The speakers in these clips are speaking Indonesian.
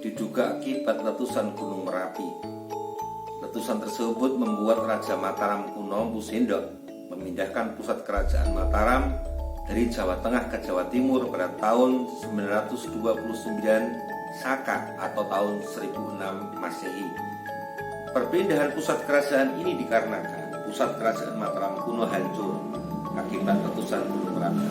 diduga akibat letusan Gunung Merapi. Letusan tersebut membuat Raja Mataram kuno Mpu Sindok memindahkan pusat kerajaan Mataram dari Jawa Tengah ke Jawa Timur pada tahun 929 Saka atau tahun 1006 Masehi. Perpindahan pusat kerajaan ini dikarenakan pusat kerajaan Mataram kuno hancur akibat letusan Gunung Merapi.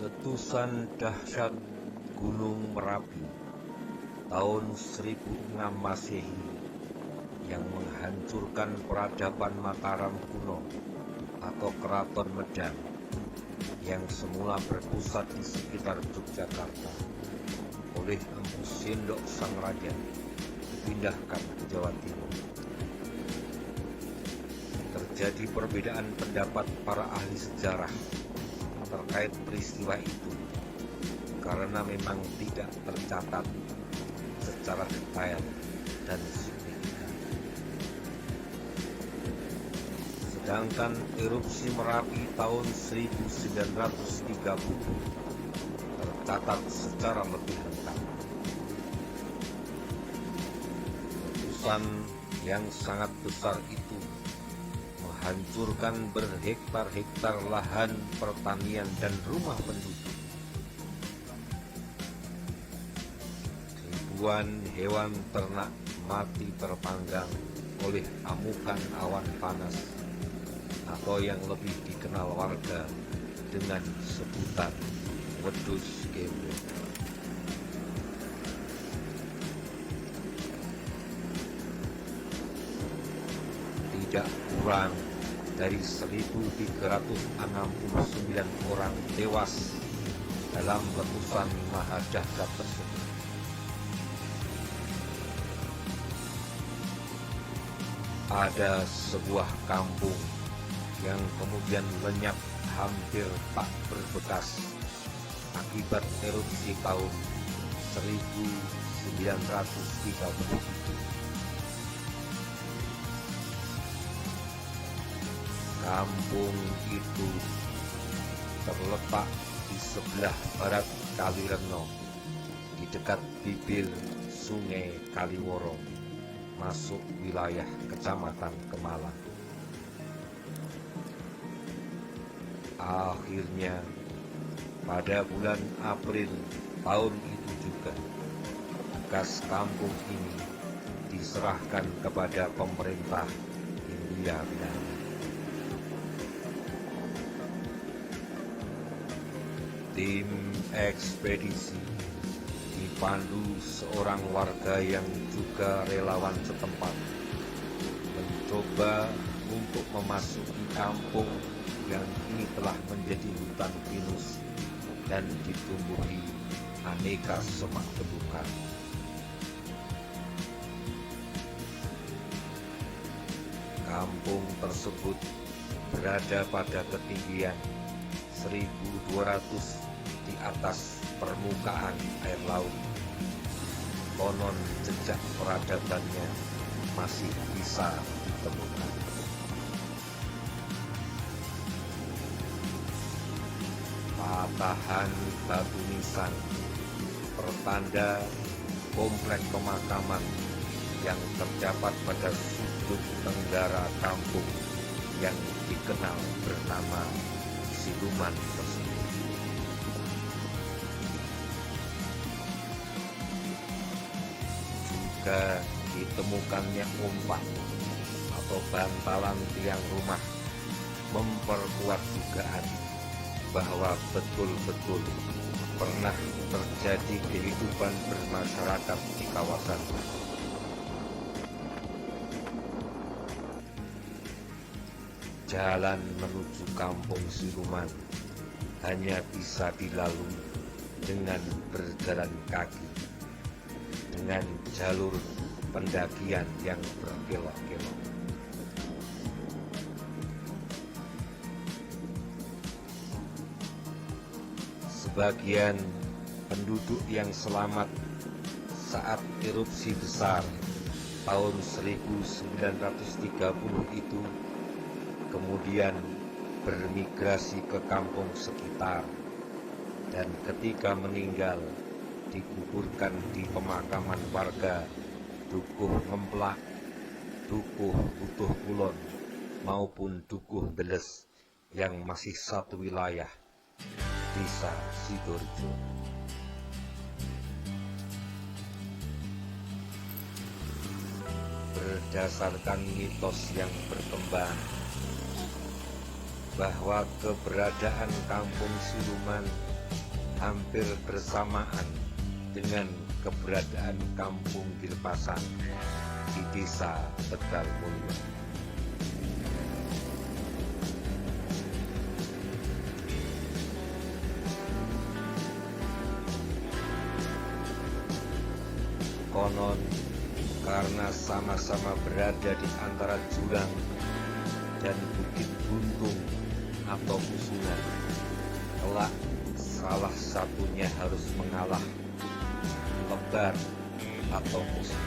Letusan dahsyat Gunung Merapi tahun 1006 Masehi yang menghancurkan peradaban Mataram kuno atau Keraton Medang yang semula berpusat di sekitar Yogyakarta oleh Mpu Sindok sang raja dipindahkan ke Jawa Timur. Terjadi perbedaan pendapat para ahli sejarah terkait peristiwa itu karena memang tidak tercatat secara detail dan signifikan. Sedangkan erupsi Merapi tahun 1930 tercatat secara lebih lengkap. Letusan yang sangat besar itu menghancurkan berhektar-hektar lahan pertanian dan rumah penduduk. Ribuan hewan ternak mati terpanggang oleh amukan awan panas atau yang lebih dikenal warga dengan sebutan wedhus gembel. Tidak kurang dari 1.369 orang tewas dalam letusan maha dahsyat tersebut. Ada sebuah kampung yang kemudian lenyap hampir tak berbekas akibat erupsi tahun 1930. Kampung itu terletak di sebelah barat Kali Reno, di dekat bibir Sungai Kaliworo, masuk wilayah Kecamatan Kemalang. Akhirnya, pada bulan April tahun itu juga, bekas kampung ini diserahkan kepada pemerintah Hindia Belanda. Tim ekspedisi dipandu seorang warga yang juga relawan setempat mencoba untuk memasuki kampung yang kini telah menjadi hutan pinus dan ditumbuhi aneka semak belukar. Kampung tersebut berada pada ketinggian 1.200 di atas permukaan air laut. Konon jejak peradabannya masih bisa ditemukan. Patahan batu nisan pertanda komplek pemakaman yang terdapat pada sudut tenggara kampung yang dikenal bernama Siluman tersebut. Juga ditemukannya umpan atau bantalan tiang rumah memperkuat dugaan bahwa betul-betul pernah terjadi kehidupan bermasyarakat di kawasan. Jalan menuju kampung Siluman hanya bisa dilalui dengan berjalan kaki dengan jalur pendakian yang berkelok-kelok. Sebagian penduduk yang selamat saat erupsi besar tahun 1930 itu kemudian bermigrasi ke kampung sekitar, dan ketika meninggal dikuburkan di pemakaman warga Dukuh Ngemplak, Dukuh Utuh Kulon maupun Dukuh Deles yang masih satu wilayah, Desa Sidoarjo. Berdasarkan mitos yang berkembang bahwa keberadaan kampung siluman hampir bersamaan dengan keberadaan kampung Girpasang di Desa Tegal Mulyo. Konon karena sama-sama berada di antara jurang dan bukit buntung atau usungan, kelak salah satunya harus mengalah lebar atau musuh.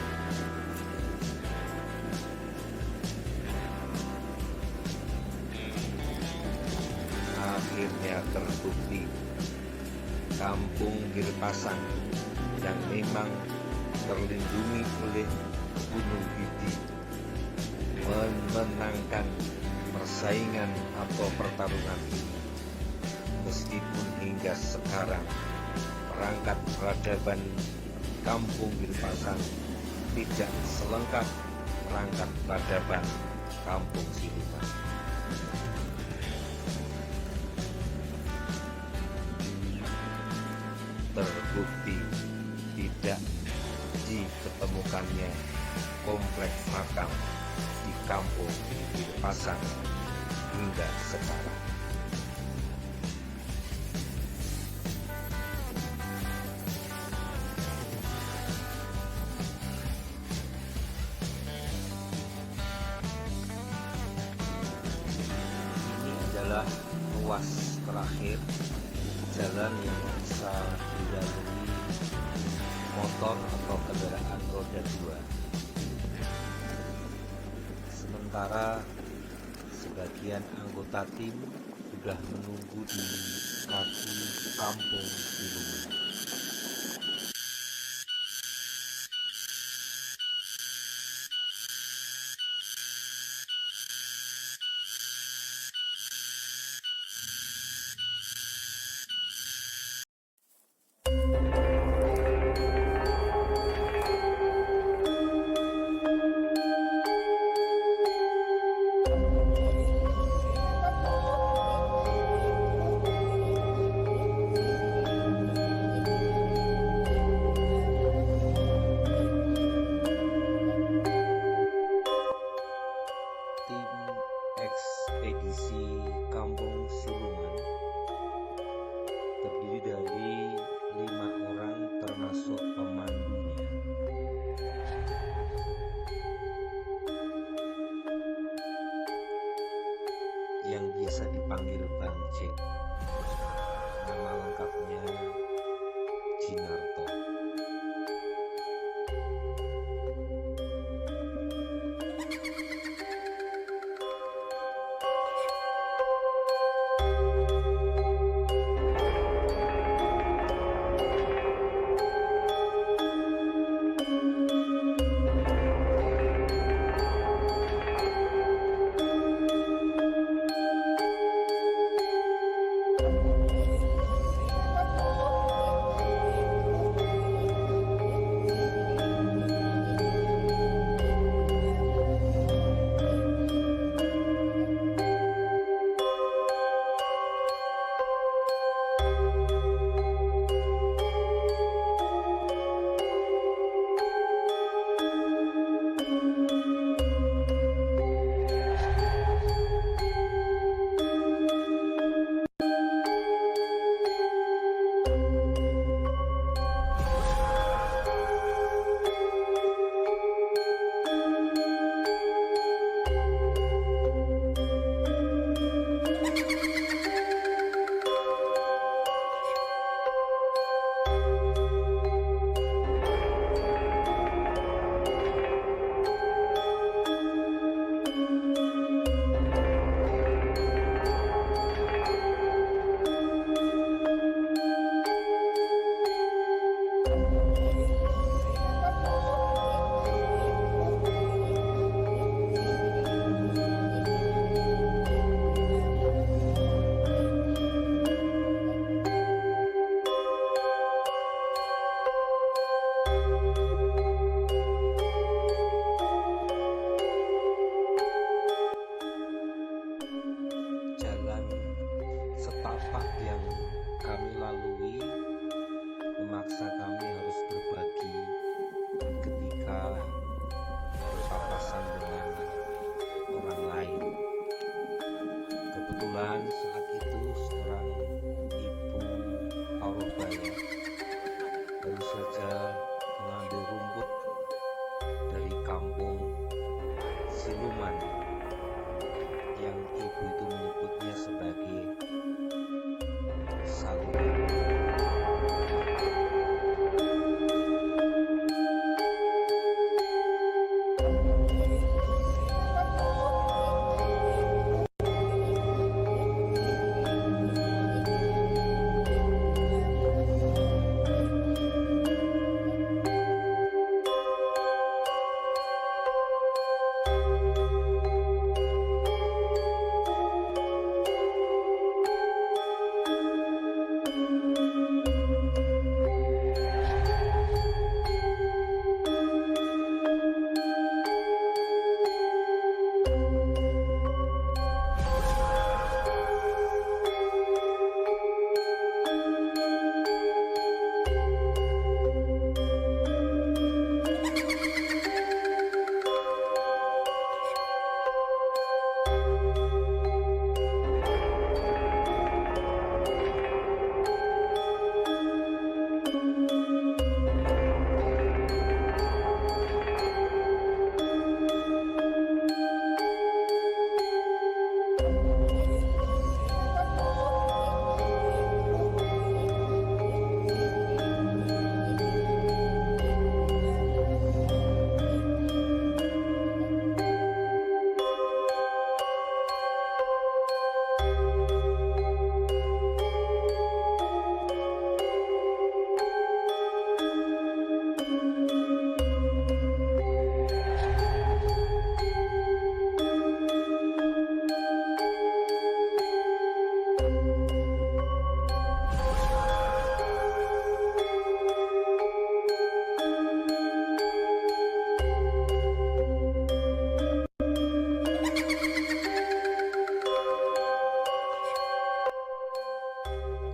Akhirnya terbukti kampung Girpasang yang memang terlindungi oleh Gunung Gidi memenangkan persaingan atau pertarungan ini, meskipun hingga sekarang perangkat peradaban kampung Girpasang tidak selengkap perangkat peradaban kampung siluman. Terbukti tidak diketemukannya kompleks makam di kampung Girpasang hingga sekarang. Ini adalah ruas terakhir jalan yang bisa dilalui motor atau kendaraan roda 2. Sementara sebagian anggota tim sudah menunggu di kaki kampung siluman. berurusan dengan orang lain. Kebetulan saat itu seorang ibu Parubaya baru saja mengambil rumput dari kampung Siluman yang ibu itu menyebutnya sebagai saluran.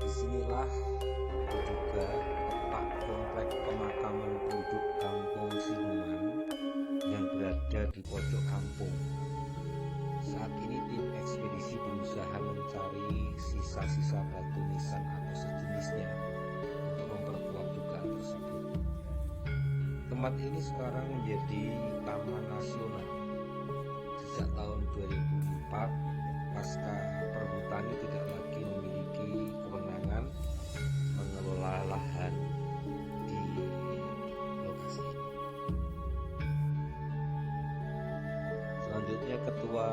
Disinilah diduga letak komplek pemakaman penduduk kampung Siluman yang berada di pojok kampung. Saat ini tim ekspedisi berusaha mencari sisa-sisa batu nisan atau sejenisnya untuk memperkuat dugaan tersebut. Tempat ini sekarang menjadi taman nasional. Sejak tahun 2004, pasca perhutani tidak lagi memiliki kewenangan mengelola lahan di lokasi ini. Selanjutnya ketua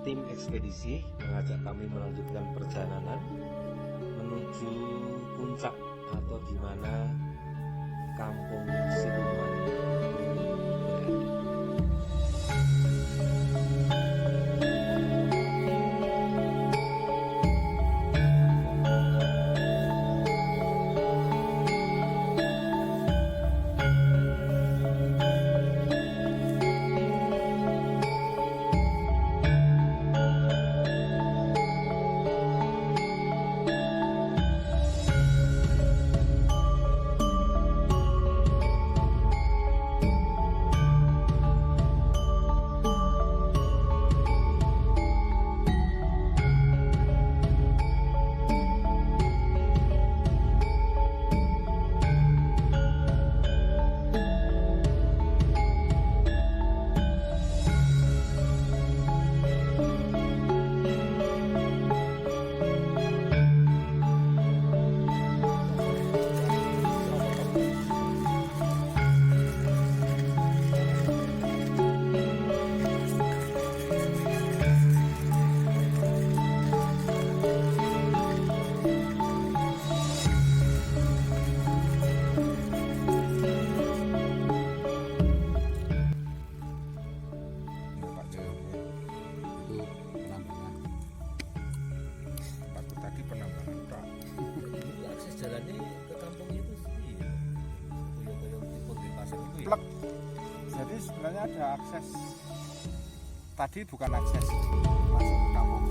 tim ekspedisi mengajak kami melanjutkan perjalanan menuju puncak atau di mana kampung Siluman berada. plek. Jadi sebenarnya ada akses. Tadi bukan akses masuk ke kampung.